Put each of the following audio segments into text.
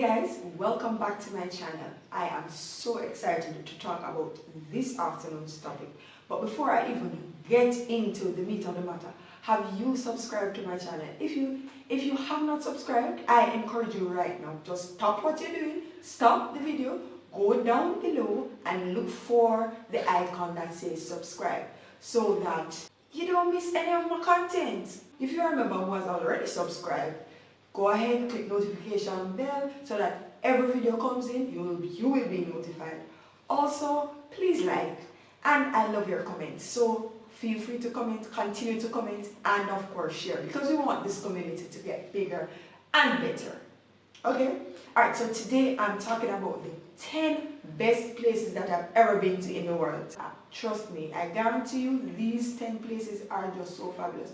guys, welcome back to my channel. I am so excited to talk about this afternoon's topic. But before I even get into the meat of the matter, have you subscribed to my channel? If you have not subscribed, I encourage you right now, just stop what you're doing, stop the video, go down below and look for the icon that says subscribe so that you don't miss any of my content. If you remember who has already subscribed, go ahead, click notification bell so that every video comes in, you will be notified. Also, please like, and I love your comments. So feel free to comment, continue to comment, and of course share, because we want this community to get bigger and better. Okay? Alright, so today I'm talking about the 10 best places that I've ever been to in the world. Trust me, I guarantee you these 10 places are just so fabulous.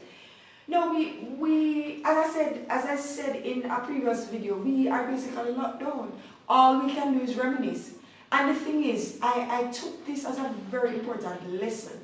No, as I said in a previous video, we are basically locked down. All we can do is reminisce. And the thing is, I took this as a very important lesson.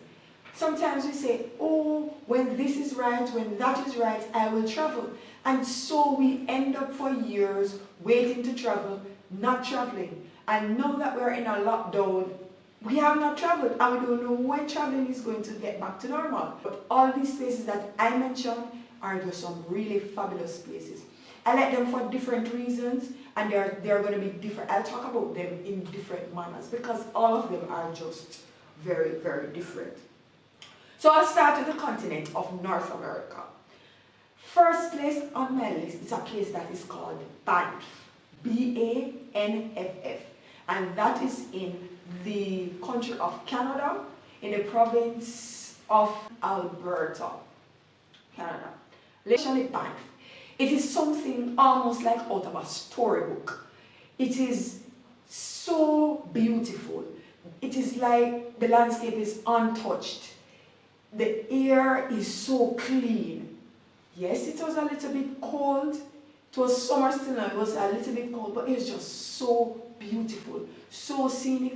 Sometimes we say, oh, when this is right, when that is right, I will travel. And so we end up for years waiting to travel, not traveling. And now that we're in a lockdown, we have not traveled and we don't know when traveling is going to get back to normal. But all these places that I mentioned are just some really fabulous places. I like them for different reasons, and they're going to be different. I'll talk about them in different manners because all of them are just very, very different. So I'll start with the continent of North America. First place on my list is a place that is called Banff. B-A-N-F-F. And that is in the country of Canada, in the province of Alberta, Canada. Literally Banff. It is something almost like out of a storybook. It is so beautiful. It is like the landscape is untouched. The air is so clean. Yes, it was a little bit cold. It was summer still and it was a little bit cold, but it's just so beautiful, so scenic.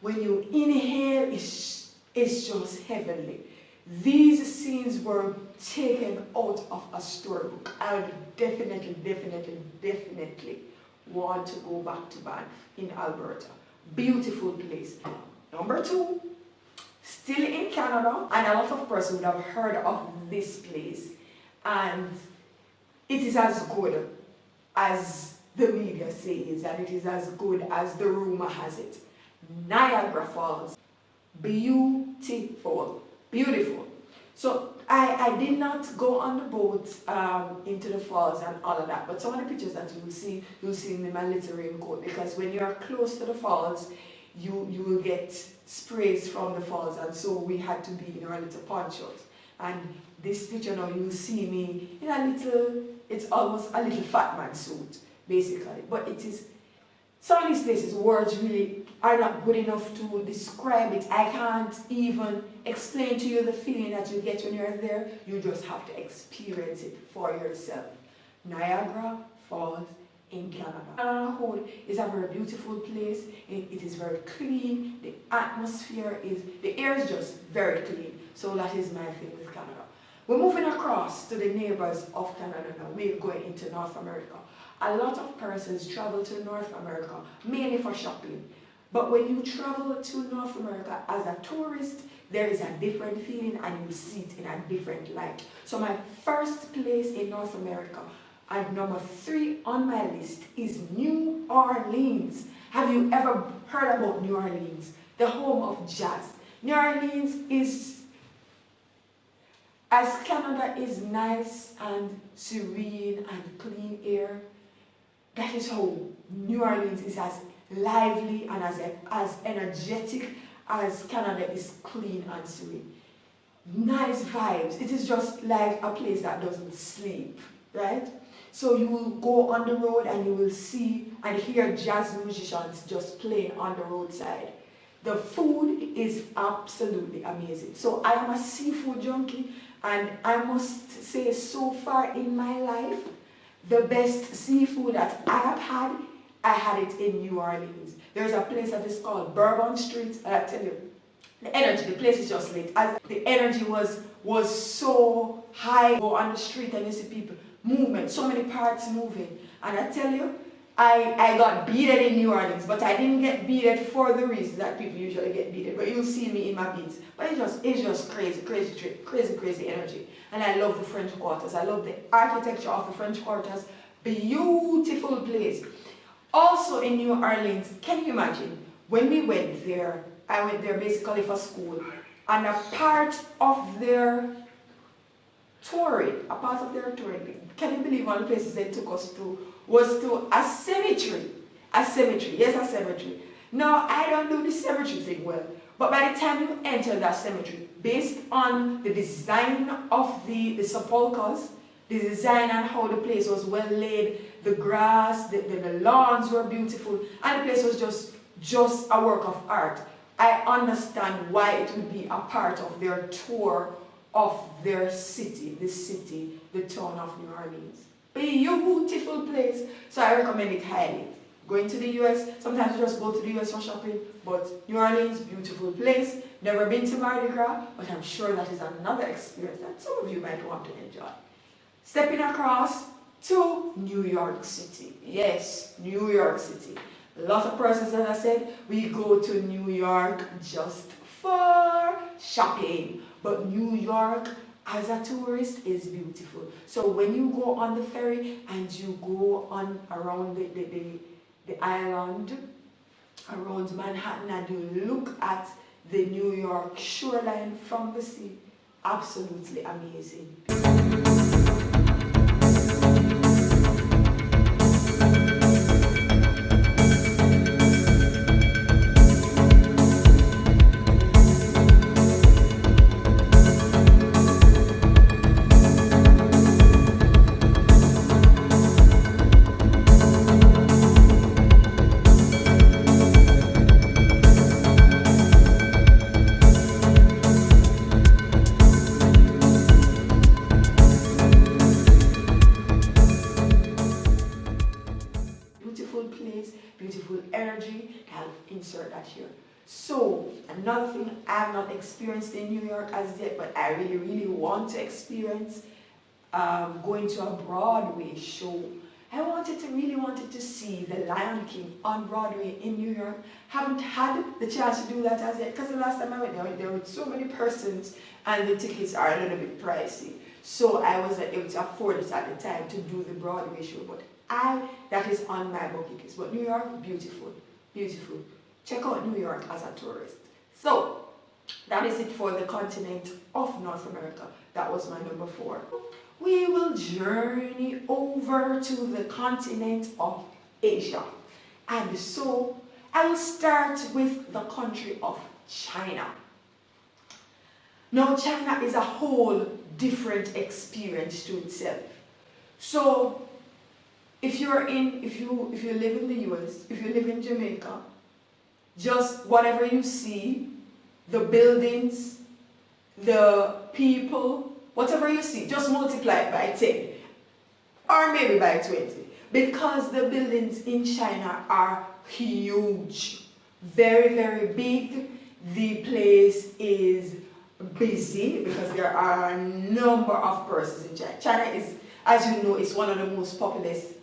When you inhale, it's just heavenly. These scenes were taken out of a storybook. I would definitely want to go back to Banff in Alberta. Beautiful place. Number 2, still in Canada, and a lot of persons would have heard of this place, and it is as good as the media says, and it is as good as the rumor has it. Niagara Falls. Beautiful. Beautiful. So I did not go on the boat into the falls and all of that, but some of the pictures that you'll see in my little raincoat, because when you are close to the falls, you will get sprays from the falls, and so we had to be in our little ponchos. And this picture now, you'll see me in a little, it's almost a little fat man suit, basically. But it is, some of these places, words really are not good enough to describe it. I can't even explain to you the feeling that you get when you're there. You just have to experience it for yourself. Niagara Falls in Canada. On a whole, is a very beautiful place. It is very clean. The atmosphere is, the air is just very clean. So that is my thing with Canada. We're moving across to the neighbors of Canada now. We're going into North America. A lot of persons travel to North America mainly for shopping. But when you travel to North America as a tourist, there is a different feeling and you see it in a different light. So my first place in North America, and number 3 on my list, is New Orleans. Have you ever heard about New Orleans? The home of jazz. New Orleans is, as Canada is nice and serene and clean air, that is how New Orleans is as lively and as energetic as Canada is clean and serene. Nice vibes. It is just like a place that doesn't sleep, right? So you will go on the road and you will see and hear jazz musicians just playing on the roadside. The food is absolutely amazing. So I am a seafood junkie, and I must say, so far in my life, the best seafood that I had it in New Orleans. There's a place that is called Bourbon Street, and I tell you, the energy, the place is just lit. As the energy was so high. Go on the street and you see people, movement, so many parts moving. And I tell you, I got beaded in New Orleans, but I didn't get beaded for the reason that people usually get beaded. But you'll see me in my beads. But it's just crazy energy. And I love the French Quarters. I love the architecture of the French Quarters. Beautiful place. Also in New Orleans, can you imagine when we went there? I went there basically for school, and a part of their touring, can you believe one of the places they took us to was to a cemetery. Yes, a cemetery. Now, I don't do the cemetery thing well, but by the time you enter that cemetery, based on the design of the sepulchres, the design and how the place was well laid, the grass, the lawns were beautiful, and the place was just a work of art. I understand why it would be a part of their tour of their city, the town of New Orleans. Beautiful place. So I recommend it highly. Going to the US, sometimes you just go to the US for shopping, but New Orleans, beautiful place. Never been to Mardi Gras, but I'm sure that is another experience that some of you might want to enjoy. Stepping across to New York City. Yes, New York City. A lot of persons, as I said, we go to New York just for shopping. But New York, as a tourist, is beautiful. So when you go on the ferry and you go on around the island, around Manhattan, and you look at the New York shoreline from the sea, absolutely amazing. Beautiful energy. I'll insert that here. So another thing I have not experienced in New York as yet, but I really want to experience, going to a Broadway show. I really wanted to see The Lion King on Broadway in New York. Haven't had the chance to do that as yet, because the last time I went there with so many persons and the tickets are a little bit pricey. So I wasn't able to afford it at the time to do the Broadway show, but that is on my bucket list. But New York, beautiful. Check out New York as a tourist. So that is it for the continent of North America. That was my number 4. We will journey over to the continent of Asia. And so I will start with the country of China. Now, China is a whole different experience to itself. So if you live in the US, if you live in Jamaica, just whatever you see, the buildings, the people, whatever you see, just multiply it by 10 or maybe by 20, because the buildings in China are huge, very big. The place is busy because there are a number of persons in China. China is, as you know, is one of the most populous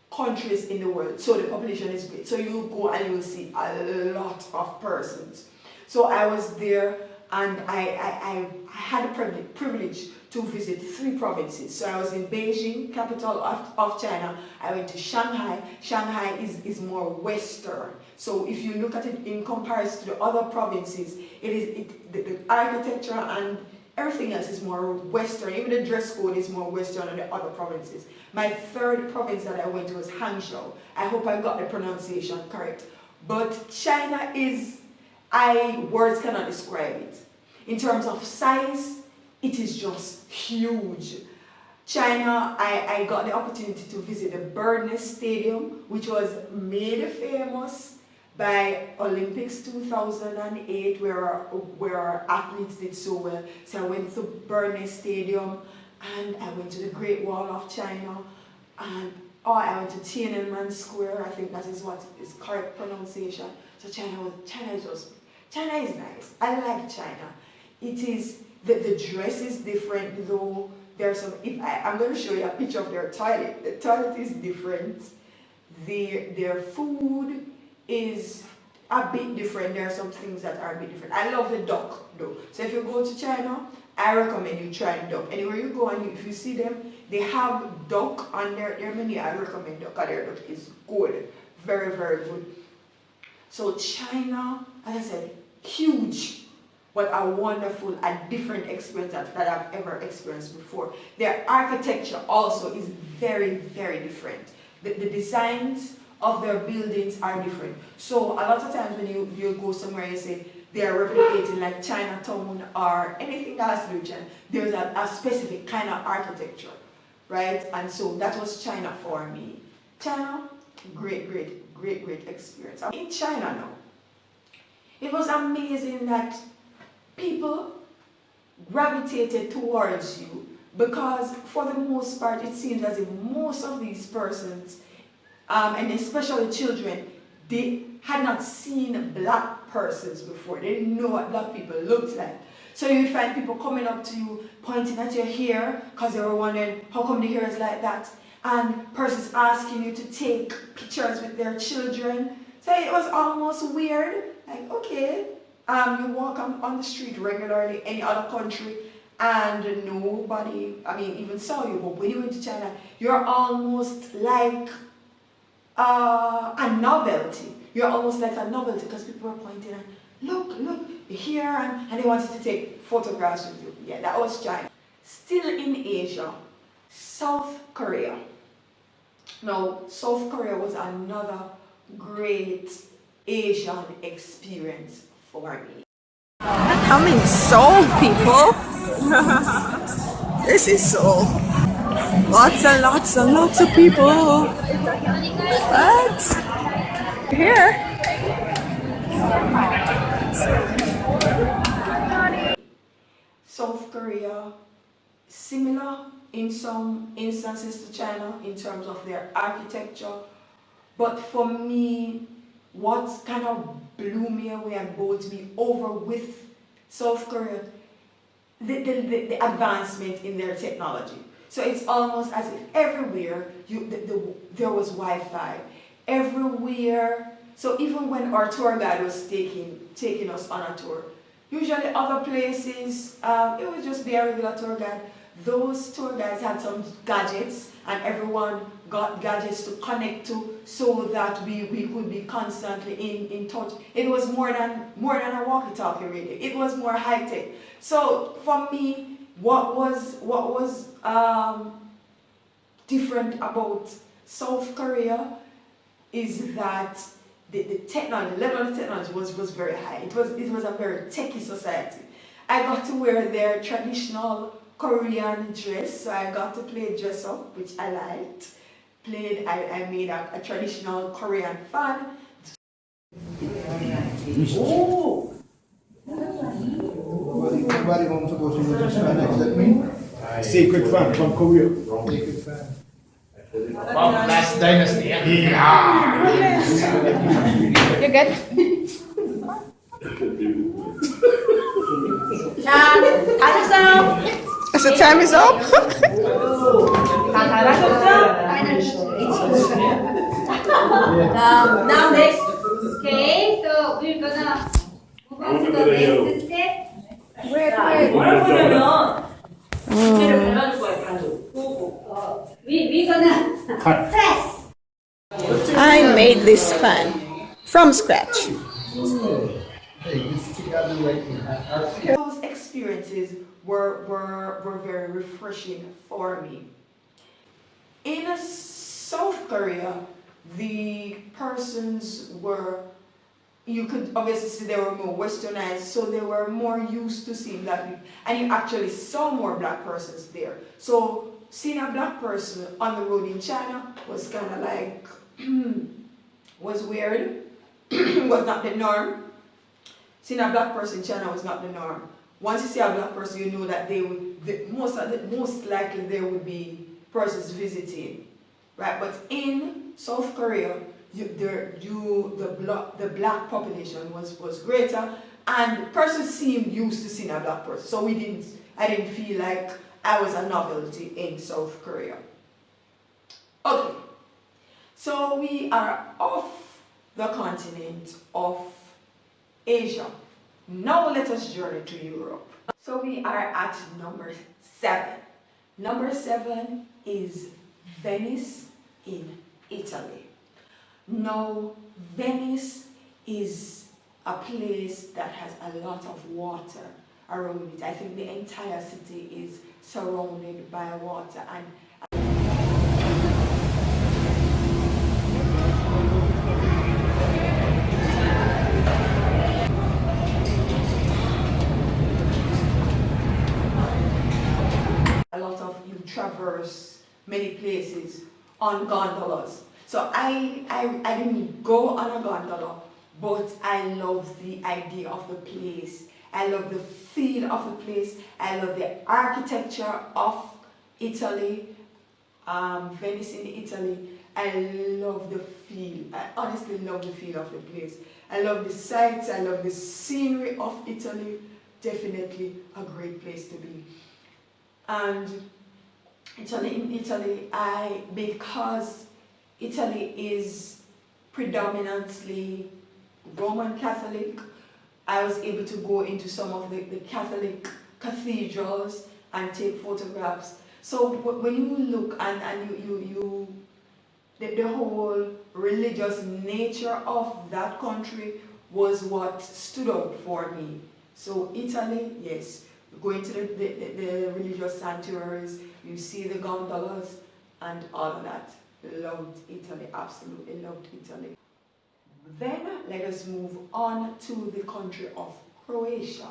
countries in the world, so the population is great. So you go and you will see a lot of persons. So I was there, and I had the privilege to visit 3 provinces. So I was in Beijing, capital of China. I went to Shanghai. Shanghai is more western. So if you look at it in comparison to the other provinces, the architecture and everything else is more western. Even the dress code is more western than the other provinces. My 3rd province that I went to was Hangzhou. I hope I got the pronunciation correct. But China is, words cannot describe it. In terms of size, it is just huge. China, I got the opportunity to visit the Bird Nest Stadium, which was made famous by Olympics 2008, where our athletes did so well. So I went to Bird Nest Stadium, and I went to the Great Wall of China, and I went to Tiananmen Square. I think that is what is correct pronunciation. So China is nice. I like China. It is, the dress is different, though. There's some, I'm going to show you a picture of their toilet. The toilet is different. their food is a bit different. There are some things that are a bit different. I love the duck though. So if you go to China, I recommend you try duck. Anywhere you go and if you see them, they have duck on their menu. I recommend duck. Their duck is good. Very, very good. So China, as I said, huge, but a wonderful, a different experience that I've ever experienced before. Their architecture also is very, very different. The designs of their buildings are different. So a lot of times when you go somewhere and you say they are replicating like Chinatown or anything else to do with China, there's a specific kind of architecture, right? And so that was China for me. China, great experience. In China now, it was amazing that people gravitated towards you because for the most part it seems as if most of these persons, and especially children, they had not seen black persons before. They didn't know what black people looked like. So you'd find people coming up to you, pointing at your hair, because they were wondering, how come the hair is like that? And persons asking you to take pictures with their children. So it was almost weird. Like, okay, you walk on the street regularly, any other country, and nobody, even saw you. But when you went to China, you're almost like a novelty. You're almost like a novelty because people were pointing and look, you're here, and they wanted to take photographs with you. Yeah, that was China. Still in Asia, South Korea. Now, South Korea was another great Asian experience for me. I'm in Seoul, people. This is Seoul. Lots and lots of people. What? Here. South Korea, similar in some instances to China in terms of their architecture, but for me, what kind of blew me away and bowled me over with South Korea, the advancement in their technology. So it's almost as if everywhere there was Wi-Fi, everywhere. So even when our tour guide was taking us on a tour, usually other places, it would just be a regular tour guide. Those tour guides had some gadgets, and everyone got gadgets to connect to so that we could be constantly in touch. It was more than a walkie-talkie radio. It was more high-tech. So for me, what was different about South Korea is that the technology, the level of technology was very high. It was a very techie society. I got to wear their traditional Korean dress, so I got to play dress up, which I liked. I made a traditional Korean fan. Oh! Secret fan from Korea. Secret fan. From last dynasty. Yeah. You get? As the time is up. Now next. Okay, so we're gonna move on to the next step. We're gonna press. I made this fan from scratch. Those experiences were very refreshing for me. In South Korea, the persons were, you could obviously see they were more westernized, so they were more used to seeing black people, and you actually saw more black persons there. So seeing a black person on the road in China was kind of like, was weird, was not the norm. Seeing a black person in China was not the norm. Once you see a black person, you know that most likely there would be persons visiting, right? But in South Korea, the black population was greater, and persons seemed used to seeing a black person. So I didn't feel like I was a novelty in South Korea. Okay, So we are off the continent of Asia. Now let us journey to Europe. So we are at number 7. Number 7 is Venice in Italy. Now, Venice is a place that has a lot of water around it. I think the entire city is surrounded by water, and a lot of you traverse many places on gondolas. So I didn't go on a gondola, but I love the idea of the place. I love the feel of the place. I love the architecture of Italy, Venice in Italy. I love the feel. I honestly love the feel of the place. I love the sights. I love the scenery of Italy. Definitely a great place to be. And in Italy, because Italy is predominantly Roman Catholic, I was able to go into some of the Catholic cathedrals and take photographs. So when you look and the whole religious nature of that country was what stood out for me. So Italy, yes, going to the religious sanctuaries, you see the gondolas and all of that. Loved Italy, absolutely loved Italy. Then let us move on to the country of Croatia.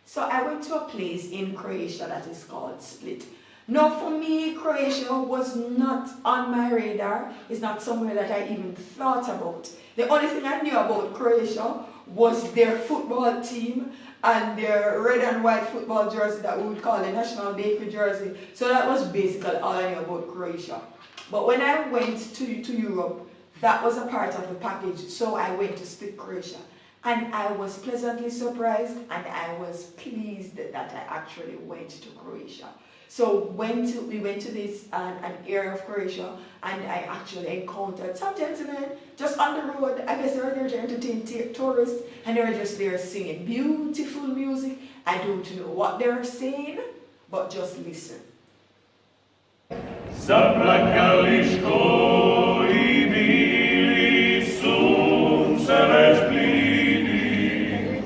So I went to a place in Croatia that is called Split. Now for me, Croatia was not on my radar. It's not somewhere that I even thought about. The only thing I knew about Croatia was their football team and their red and white football jersey that we would call the national bakery jersey. So that was basically all I knew about Croatia. But when I went to Europe, that was a part of the package. So I went to Split, Croatia. And I was pleasantly surprised and I was pleased that I actually went to Croatia. So we went to this an area of Croatia, and I actually encountered some gentlemen just on the road. I guess they were there to entertain tourists, and they were just there singing beautiful music. I don't know what they were saying, but just listen. Zaplakališko I bili sunce već blidi,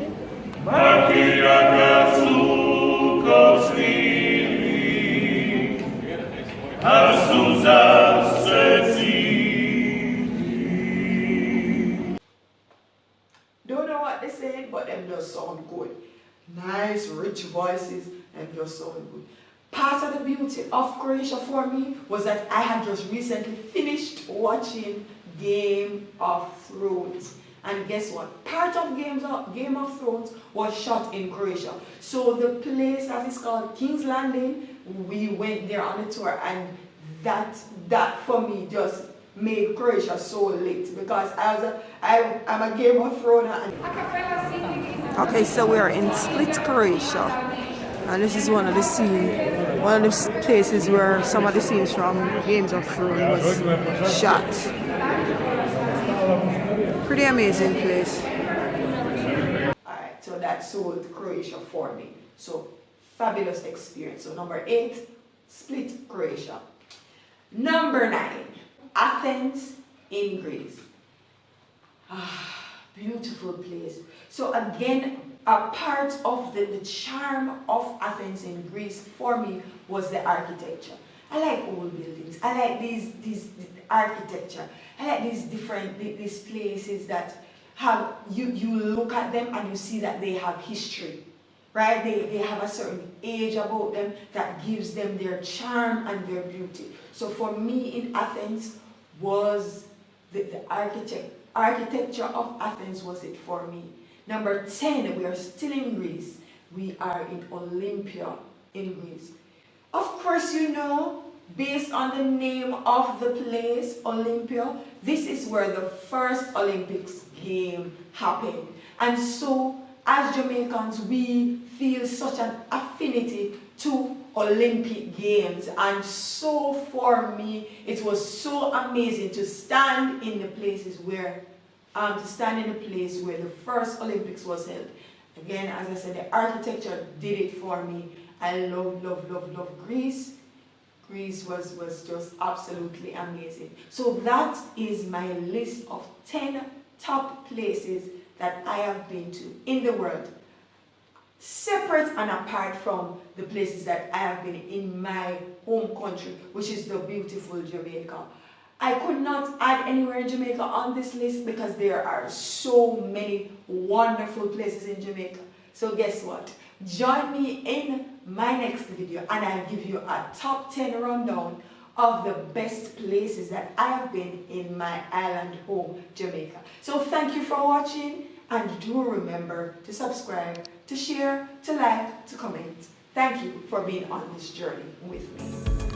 Bakiraka suko svili, a suza se cili. Don't know what they're saying, but them just sound good. Nice, rich voices, and just sound good. Part of the beauty of Croatia for me was that I had just recently finished watching Game of Thrones. And guess what? Part of Game of Thrones was shot in Croatia. So the place that is called King's Landing, we went there on a tour, and that for me just made Croatia so lit, because I'm a Game of Thrones. Okay, so we are in Split, Croatia. And this is one of the places where some of the scenes from Games of Thrones was shot. Pretty amazing place. Alright, so that sold Croatia for me. So fabulous experience. So number 8, Split, Croatia. Number 9, Athens in Greece. Beautiful place. So again, a part of the charm of Athens in Greece for me was the architecture. I like old buildings. I like these architecture. I like these places that have you look at them and you see that they have history, right? They have a certain age about them that gives them their charm and their beauty. So for me in Athens was the architecture of Athens was it for me. Number 10, we are still in Greece. We are in Olympia in Greece. Of course, you know, based on the name of the place, Olympia, this is where the first Olympics game happened. And so, as Jamaicans, we feel such an affinity to Olympic Games, and so for me it was so amazing to stand in the places where the first Olympics was held. Again, as I said, the architecture did it for me. I love Greece. Greece was just absolutely amazing. So that is my list of 10 top places that I have been to in the world, separate and apart from the places that I have been in my home country, which is the beautiful Jamaica. I could not add anywhere in Jamaica on this list because there are so many wonderful places in Jamaica. So guess what? Join me in my next video and I'll give you a top 10 rundown of the best places that I have been in my island home, Jamaica. So thank you for watching, and do remember to subscribe, to share, to like, to comment. Thank you for being on this journey with me.